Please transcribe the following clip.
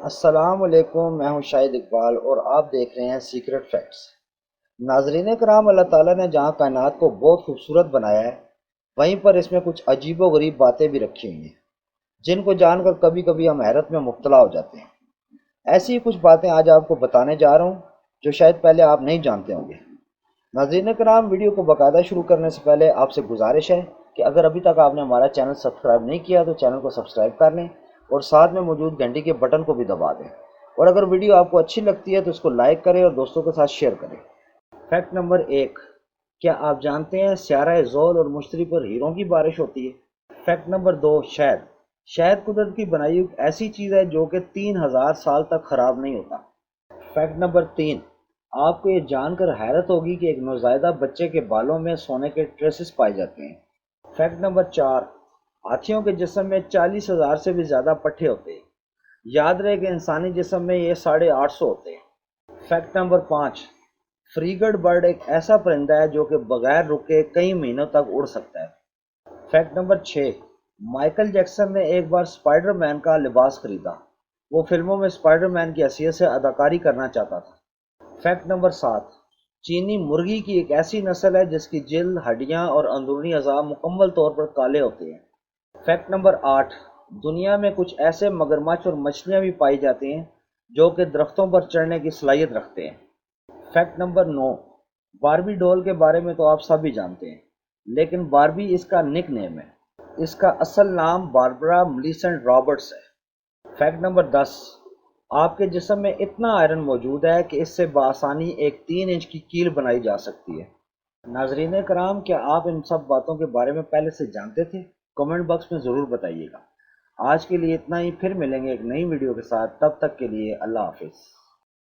السلام علیکم، میں ہوں شاہد اقبال اور آپ دیکھ رہے ہیں سیکرٹ فیکٹس۔ ناظرین کرام، اللہ تعالیٰ نے جہاں کائنات کو بہت خوبصورت بنایا ہے، وہیں پر اس میں کچھ عجیب و غریب باتیں بھی رکھی ہوئی ہیں جن کو جان کر کبھی کبھی ہم حیرت میں مبتلا ہو جاتے ہیں۔ ایسی ہی کچھ باتیں آج آپ کو بتانے جا رہا ہوں جو شاید پہلے آپ نہیں جانتے ہوں گے۔ ناظرین کرام، ویڈیو کو باقاعدہ شروع کرنے سے پہلے آپ سے گزارش ہے کہ اگر ابھی تک آپ نے ہمارا چینل سبسکرائب نہیں کیا تو چینل کو سبسکرائب کر لیں اور ساتھ میں موجود گھنٹی کے بٹن کو بھی دبا دیں، اور اگر ویڈیو آپ کو اچھی لگتی ہے تو اس کو لائک کریں اور دوستوں کے ساتھ شیئر کریں۔ فیکٹ نمبر 1، کیا آپ جانتے ہیں سیارہ زول اور مشتری پر ہیروں کی بارش ہوتی ہے؟ فیکٹ نمبر 2، شہد۔ شہد قدرت کی بنائی ایک ایسی چیز ہے جو کہ 3000 سال تک خراب نہیں ہوتا۔ فیکٹ نمبر 3، آپ کو یہ جان کر حیرت ہوگی کہ ایک نوزائیدہ بچے کے بالوں میں سونے کے ٹریسز پائے جاتے ہیں۔ فیکٹ نمبر 4، ہاتھیوں کے جسم میں 40,000 سے بھی زیادہ پٹھے ہوتے ہیں۔ یاد رہے کہ انسانی جسم میں یہ 850 ہوتے ہیں۔ فیکٹ نمبر 5، فریگرڈ برڈ ایک ایسا پرندہ ہے جو کہ بغیر رکے کئی مہینوں تک اڑ سکتا ہے۔ فیکٹ نمبر 6، مائیکل جیکسن نے ایک بار سپائڈر مین کا لباس خریدا۔ وہ فلموں میں سپائڈر مین کی حیثیت سے اداکاری کرنا چاہتا تھا۔ فیکٹ نمبر 7، چینی مرغی کی ایک ایسی نسل ہے جس کی جلد، ہڈیاں اور اندرونی اعضاء مکمل طور پر کالے ہوتے ہیں۔ فیکٹ نمبر 8، دنیا میں کچھ ایسے مگرمچھ اور مچھلیاں بھی پائی جاتی ہیں جو کہ درختوں پر چڑھنے کی صلاحیت رکھتے ہیں۔ فیکٹ نمبر 9، باربی ڈول کے بارے میں تو آپ سب ہی جانتے ہیں، لیکن باربی اس کا نک نیم ہے۔ اس کا اصل نام باربرا ملیسنٹ رابرٹس ہے۔ فیکٹ نمبر 10، آپ کے جسم میں اتنا آئرن موجود ہے کہ اس سے بآسانی ایک 3 انچ کی کیل بنائی جا سکتی ہے۔ ناظرین کرام، کیا آپ ان سب باتوں کے بارے میں پہلے سے جانتے تھے؟ کمنٹ باکس میں ضرور بتائیے گا۔ آج کے لیے اتنا ہی، پھر ملیں گے ایک نئی ویڈیو کے ساتھ، تب تک کے لیے اللہ حافظ۔